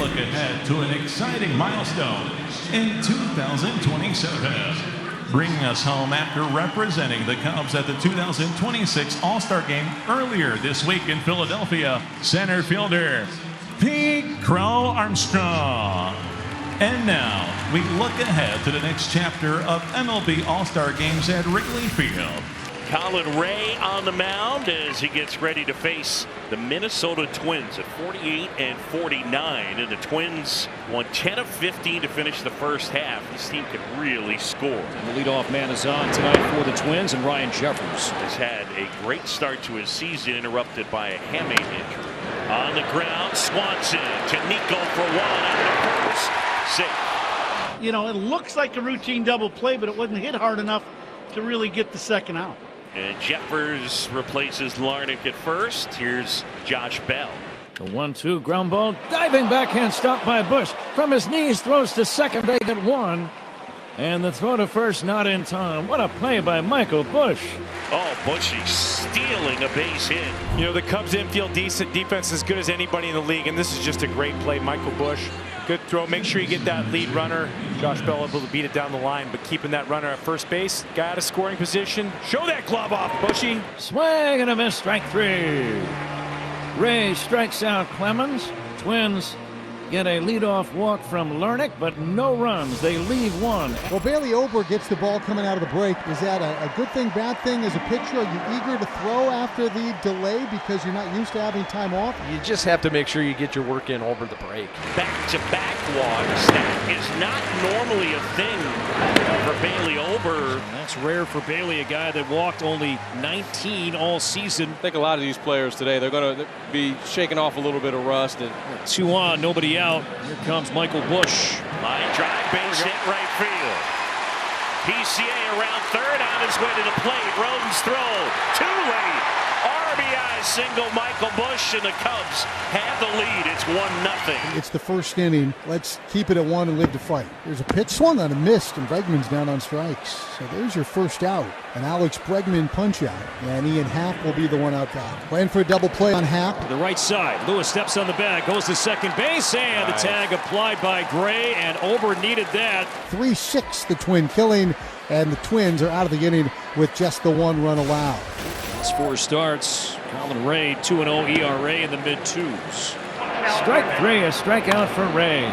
look ahead to an exciting milestone in 2027. Bringing us home after representing the Cubs at the 2026 All-Star Game earlier this week in Philadelphia, center fielder Pete Crow Armstrong. And now we look ahead to the next chapter of MLB All-Star Games at Wrigley Field. Colin Ray on the mound as he gets ready to face the Minnesota Twins at 48 and 49. And the Twins won 10 of 15 to finish the first half. This team can really score. And the leadoff man is on tonight for the Twins, and Ryan Jeffers has had a great start to his season, interrupted by a hamate injury. On the ground, Swanson to Nico for one at the first. Safe. You know, it looks like a routine double play, but it wasn't hit hard enough to really get the second out. And Jeffers replaces Larnach at first. Here's Josh Bell. The 1-2 ground ball, diving backhand stop by Bush. From his knees, throws to second base at one. And the throw to first not in time. What a play by Michael Bush. Oh, Bushy stealing a base hit. You know, the Cubs infield defense as good as anybody in the league, and this is just a great play. Michael Bush, good throw. Make sure you get that lead runner. Josh Bell able to beat it down the line, but keeping that runner at first base. Guy out of scoring position. Show that glove off, Bushy. Swing and a miss, strike three. Ray strikes out Clemens. Twins get a leadoff walk from Larnach, but no runs. They leave one. Well, Bailey Ober gets the ball coming out of the break. Is that a good thing, bad thing as a pitcher? Are you eager to throw after the delay because you're not used to having time off? You just have to make sure you get your work in over the break. Back-to-back walks. That is not normally a thing for Bailey Ober. That's rare for Bailey, a guy that walked only 19 all season. I think a lot of these players today, they're going to be shaking off a little bit of rust. And 2 on, nobody out. Here comes Michael Bush. Line drive, base hit right field. PCA around third, on his way to the plate. Roden's throw, too late. RBI single, Michael Bush, and the Cubs have the lead. It's 1-0. It's the first inning. Let's keep it at 1 and live to fight. There's a pitch swung on a missed, and Bregman's down on strikes. So there's your first out. An Alex Bregman punch out, and Ian Happ will be the one out back. Playing for a double play on Happ. To the right side, Lewis steps on the bag, goes to second base, and the tag applied by Gray, and Ober needed that. 3-6 the Twin killing, and the Twins are out of the inning with just the 1 run allowed. It's 4 starts. Colin Ray, 2-0 ERA in the mid-2s. Strike 3, a strikeout for Ray.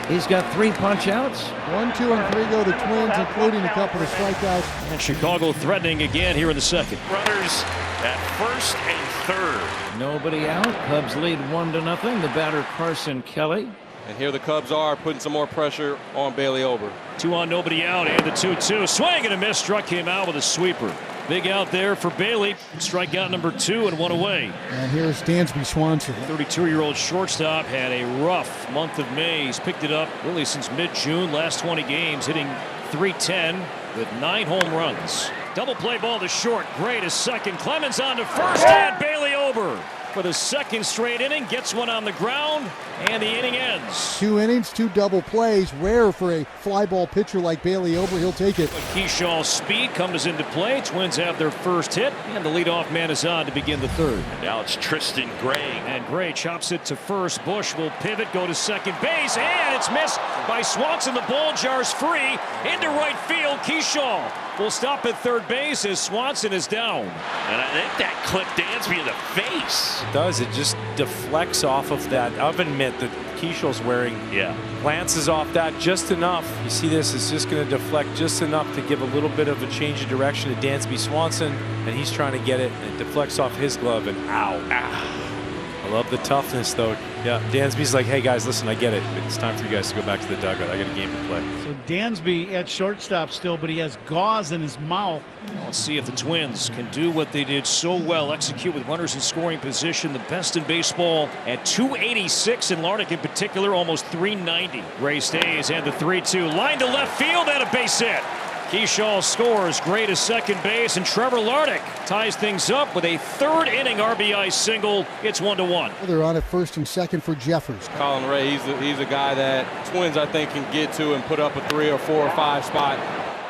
He's got 3 punch-outs. 1, 2, and 3 go the Twins, including a couple of strikeouts. And Chicago threatening again here in the second. Runners at first and third. Nobody out. Cubs lead 1-0. The batter Carson Kelly. And here the Cubs are putting some more pressure on Bailey Ober. 2 on, nobody out, and the 2-2. Swing and a miss. Struck him out with a sweeper. Big out there for Bailey. Strikeout number 2 and 1 away. And here's Dansby Swanson. 32-year-old shortstop had a rough month of May. He's picked it up really since mid-June. Last 20 games, hitting .310 with 9 home runs. Double play ball to short. Gray to second. Clemens on to first, and Bailey Ober for the second straight inning gets one on the ground, and the inning ends. 2 innings, 2 double plays. Rare for a fly ball pitcher like Bailey Ober. He'll take it. Keyshaw's speed comes into play. Twins have their first hit, and the leadoff man is on to begin the third. And now it's Tristan Gray. And Gray chops it to first. Bush will pivot, go to second base, and it's missed by Swanson. The ball jars free into right field. Keyshaw will stop at third base as Swanson is down. And I think that clipped Dansby in the face. It does. It just deflects off of that oven mitt that Keyshaw's wearing. Yeah. Glances off that just enough. You see this, it's just going to deflect just enough to give a little bit of a change of direction to Dansby Swanson, and he's trying to get it, and it deflects off his glove, and ow. I love the toughness, though. Yeah, Dansby's like, hey, guys, listen, I get it. It's time for you guys to go back to the dugout. I got a game to play. So Dansby at shortstop still, but he has gauze in his mouth. Let's see if the Twins can do what they did so well, execute with runners in scoring position, the best in baseball at 286, and Larnach in particular, almost 390. Gray stays, and the 3-2. Line to left field, and a base hit. Keyshaw scores. Gray to second base, and Trevor Larnach ties things up with a third inning RBI single. It's 1-1. They're on at first and second for Jeffers. Colin Ray, he's a guy that Twins, I think, can get to and put up a 3 or 4 or 5 spot.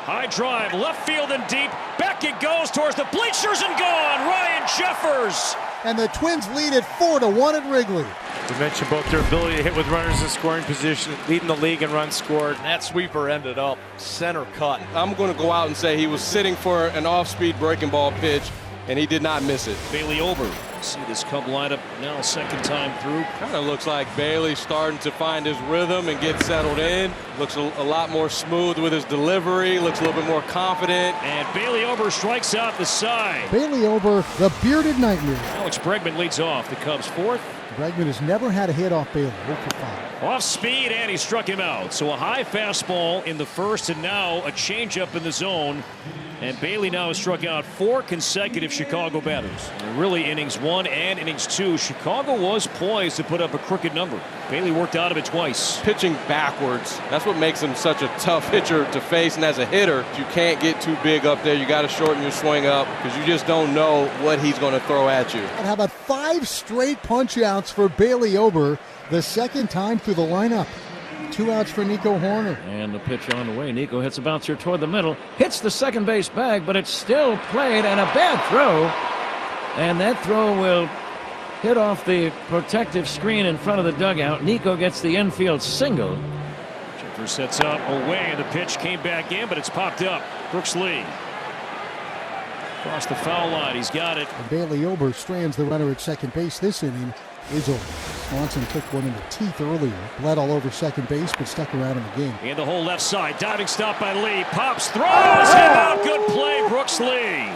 High drive, left field and deep. Back it goes towards the bleachers and gone. Ryan Jeffers buffers. And the Twins lead it 4-1 at Wrigley. We mentioned both their ability to hit with runners in scoring position, leading the league in runs scored. That sweeper ended up center cut. I'm going to go out and say he was sitting for an off-speed breaking ball pitch, and he did not miss it. Bailey over. See this Cub lineup now, second time through. Kind of looks like Bailey's starting to find his rhythm and get settled in. Looks a lot more smooth with his delivery. Looks a little bit more confident. And Bailey over strikes out the side. Bailey over, the bearded nightmare. Alex Bregman leads off. The Cubs fourth. Bregman has never had a hit off Bailey. 0 for 5. Off speed, and he struck him out. So a high fastball in the first, and now a changeup in the zone. And Bailey now has struck out 4 consecutive Chicago batters. And really, innings 1 and innings 2, Chicago was poised to put up a crooked number. Bailey worked out of it twice. Pitching backwards, that's what makes him such a tough pitcher to face. And as a hitter, you can't get too big up there. You got to shorten your swing up because you just don't know what he's going to throw at you. And how about 5 straight punch-outs for Bailey Ober, the second time through the lineup. 2 outs for Nico Horner. And the pitch on the way. Nico hits a bouncer toward the middle, hits the second base bag, but it's still played, and a bad throw. And that throw will hit off the protective screen in front of the dugout. Nico gets the infield single. Chipper sets out away, and the pitch came back in, but it's popped up. Brooks Lee across the foul line. He's got it. And Bailey Ober strands the runner at second base. This inning is over. Swanson took one in the teeth earlier. Bled all over second base, but stuck around in the game. In the whole left side. Diving stop by Lee. Pops, throws him out. Good play, Brooks Lee.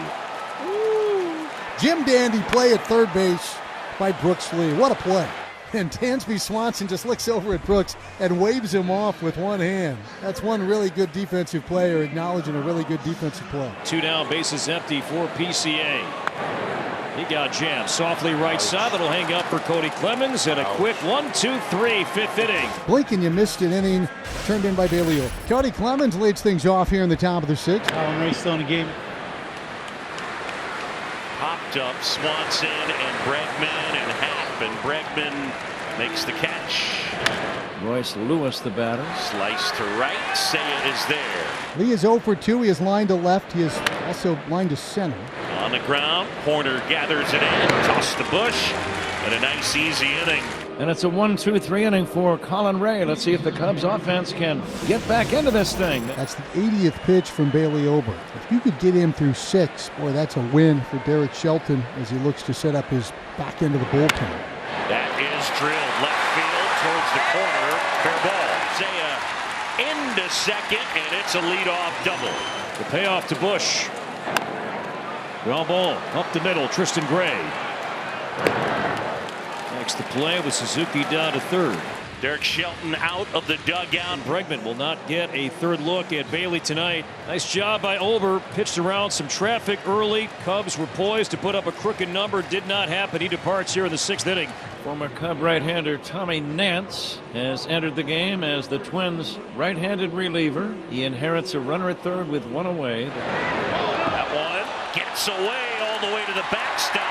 Jim Dandy play at third base by Brooks Lee. What a play. And Dansby Swanson just looks over at Brooks and waves him off with one hand. That's one really good defensive player acknowledging a really good defensive play. 2 down, bases empty for PCA. He got jammed softly right side. That'll hang up for Cody Clemens. And a quick 1-2-3 fifth inning. Blink and you missed an inning turned in by Bailey Ober. Cody Clemens leads things off here in the top of the 6th. Alan Ray still in the game. Popped up Swanson and Bregman and Happ, and Bregman makes the catch. Royce Lewis, the batter. Slice to right. Seiya is there. Lee is 0 for 2. He is lined to left. He is also lined to center. On the ground, Horner gathers it in, toss to Bush, and a nice easy inning. And it's a 1-2-3 inning for Colin Ray. Let's see if the Cubs offense can get back into this thing. That's the 80th pitch from Bailey Ober. If you could get him through 6, boy, that's a win for Derek Shelton as he looks to set up his back end of the bullpen. That is drilled left field towards the corner. Fair ball. Seiya into second, and it's a leadoff double. The payoff to Bush. Ground ball up the middle. Tristan Gray makes the play with Suzuki down to third. Derek Shelton out of the dugout. Bregman will not get a third look at Bailey tonight. Nice job by Ober. Pitched around some traffic early. Cubs were poised to put up a crooked number. Did not happen. He departs here in the 6th inning. Former Cub right-hander Tommy Nance has entered the game as the Twins' right-handed reliever. He inherits a runner at third with 1 away. That one gets away all the way to the backstop.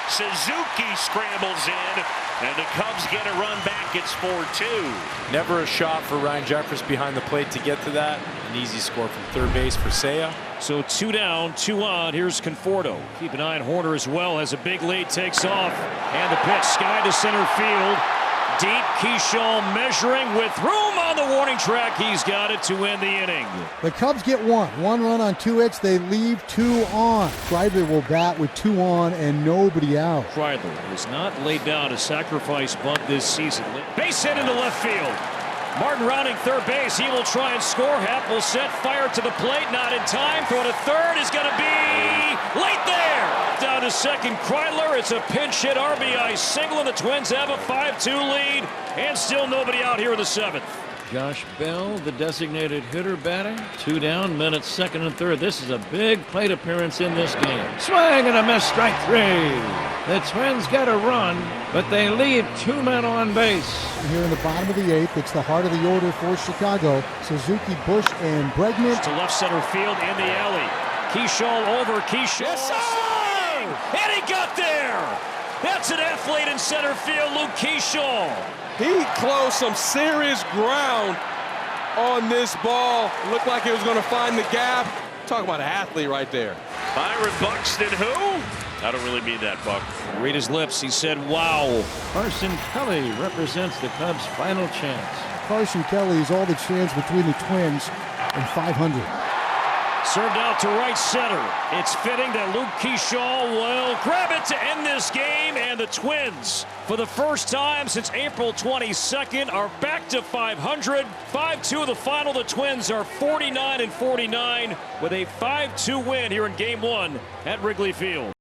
Suzuki scrambles in, and the Cubs get a run back. It's 4-2. Never a shot for Ryan Jeffers behind the plate to get to that. An easy score from third base for Seiya. So 2 down, 2 on. Here's Conforto. Keep an eye on Horner as well. Has a big lead, takes off. And the pitch, sky to center field. Deep, Keyshaw measuring with room on the warning track. He's got it to win the inning. The Cubs get 1 run on 2 hits. They leave 2 on. Kreidler will bat with 2 on and nobody out. Kreidler has not laid down a sacrifice bunt this season. Base hit into left field. Martin rounding third base. He will try and score. Happ will set fire to the plate. Not in time. Throw to third is going to be late there. Down to second, Kreidler. It's a pinch hit RBI single, and the Twins have a 5-2 lead. And still nobody out here in the 7th. Josh Bell, the designated hitter, batting. 2 down, minutes second and third. This is a big plate appearance in this game. Swing and a miss, strike 3. The Twins get a run, but they leave 2 men on base. Here in the bottom of the 8th, it's the heart of the order for Chicago. Suzuki, Bush, and Bregman. To left center field in the alley. Keyshaw over, Keyshaw. Yes, and he got there. That's an athlete in center field, Luke Keyshaw. He closed some serious ground on this ball. Looked like he was going to find the gap. Talk about an athlete right there. Byron Buxton, who? I don't really mean that, Buck. Read his lips. He said, wow. Carson Kelly represents the Cubs' final chance. Carson Kelly is all that stands between the Twins and 500. Served out to right center. It's fitting that Luke Keyshaw will grab it to end this game, and the Twins, for the first time since April 22nd, are back to 500. 5-2 the final. The Twins are 49-49 with a 5-2 win here in Game 1 at Wrigley Field.